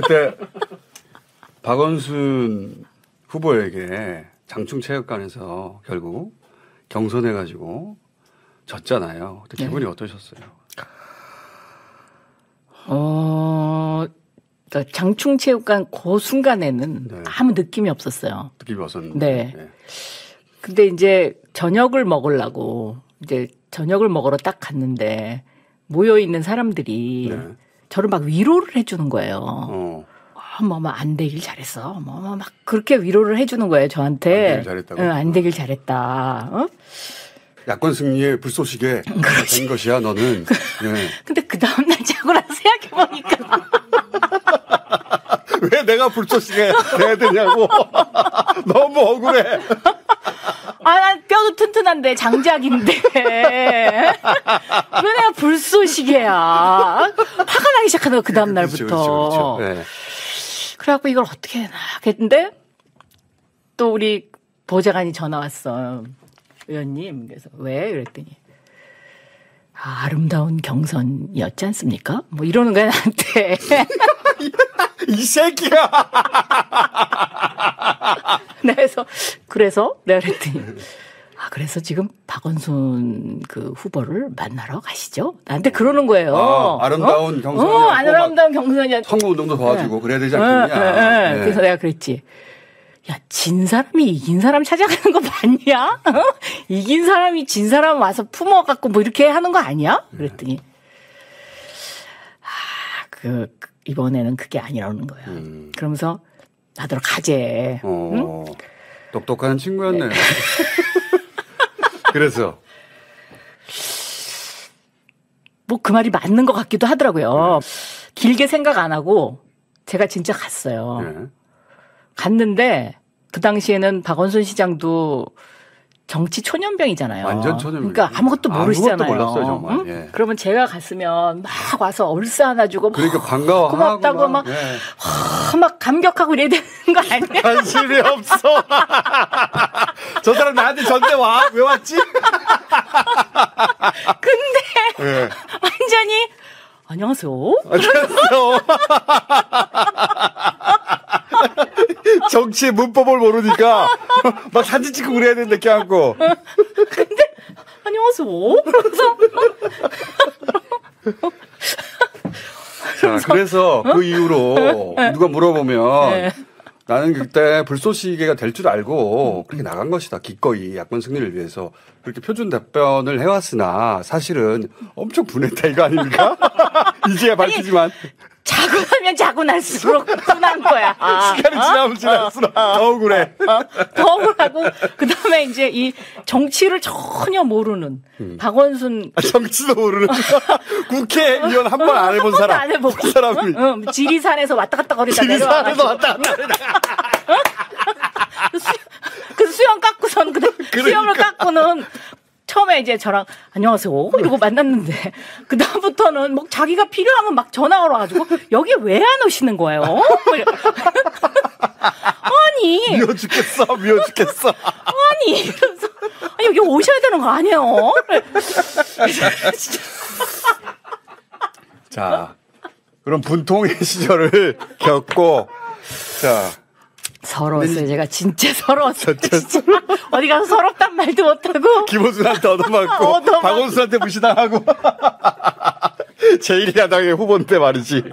그때 박원순 후보에게 장충체육관에서 결국 경선해가지고 졌잖아요. 그때 기분이 어떠셨어요? 그러니까 장충체육관 그 순간에는 아무 느낌이 없었어요. 느낌이 없었는데. 네. 근데 이제 저녁을 먹으려고 이제 저녁을 먹으러 딱 갔는데 모여 있는 사람들이 저를 막 위로를 해주는 거예요. 안 되길 잘했어. 막 그렇게 위로를 해주는 거예요 저한테. 안 되길 잘했다고. 응, 안 되길 잘했다. 야권 승리의 불쏘시개 된 것이야 너는. 네. 근데 그 다음날 자고 나서 생각해보니까 왜 내가 불쏘시개 돼야 되냐고. 너무 억울해. 난 뼈도 튼튼한데 장작인데 왜 내가 불쏘시개야. 화가 나기 시작하는 거 그 다음날부터. 그렇죠. 네. 그래갖고 이걸 어떻게 해나 했는데 또 우리 보좌관이 전화 왔어. 의원님. 그래서 왜? 그랬더니 아름다운 경선이었지 않습니까? 뭐 이러는 거야 나한테. 이 새끼야. 그래서 내가 그랬더니 그래서 지금 박원순 그 후보를 만나러 가시죠? 나한테 그러는 거예요. 아름다운 경선이었고. 아름다운 경선이었. 선거운동도 도와주고 그래야 되지 않겠냐. 네. 그래서 내가 그랬지. 야, 진 사람이 이긴 사람 찾아가는 거 맞냐? 이긴 사람이 진 사람 와서 품어갖고 뭐 이렇게 하는 거 아니야? 그랬더니 이번에는 그게 아니라는 거야. 그러면서 나더러 가재. 응? 똑똑한 친구였네. 그래서 뭐 그 말이 맞는 것 같기도 하더라고요. 길게 생각 안 하고 제가 진짜 갔어요. 갔는데 그 당시에는 박원순 시장도 정치 초년병이잖아요. 완전 초년병. 그러니까 아무것도 모르시잖아요. 아무것도 몰랐어요, 정말. 응? 예. 그러면 제가 갔으면 막 와서 얼싸 안아주고 그러니까 반가워하고 고맙다고 막 감격하고 이래야 되는 거 아니야? 관심이 없어. 저 사람 나한테 전대 와. 왜 왔지? 근데 완전히 안녕하세요. 정치의 문법을 모르니까 막 사진 찍고 그래야 되는데 껴안고. 근데 안녕하세요. 그래서 그 이후로 누가 물어보면 나는 그때 불쏘시개가 될 줄 알고 그렇게 나간 것이다. 기꺼이 야권 승리를 위해서 그렇게 표준 답변을 해왔으나 사실은 엄청 분했다 이거 아닙니까? 이제야 밝히지만. 자고 나면 자고 날수록 분한 거야. 시간이 지나면 지날수록 더 억울해. 더 억울하고 그다음에 이제 이 정치를 전혀 모르는 박원순. 정치도 모르는 국회의원 한 번 안 해본 사람. 안 해보고. 그 사람이. 지리산에서 왔다 갔다 거리다 지리산에서 왔다 갔다 거리다. 그 수영 깎고선 수영을 깎고는 처음에 이제 저랑 안녕하세요 이러고 만났는데 그 다음부터는 뭐 자기가 필요하면 막 전화가 와가지고 여기 왜 안 오시는 거예요? 아니 미워 죽겠어. 아니 이러면서 여기 오셔야 되는 거 아니에요? 자, 그럼 분통의 시절을 겪고 자. 서러웠어요. 제가 진짜 서러웠어요. 진짜 어디 가서 서럽단 말도 못하고 김호준한테 얻어맞고 박원순한테 무시당하고 제1야당의 후보인데 말이지.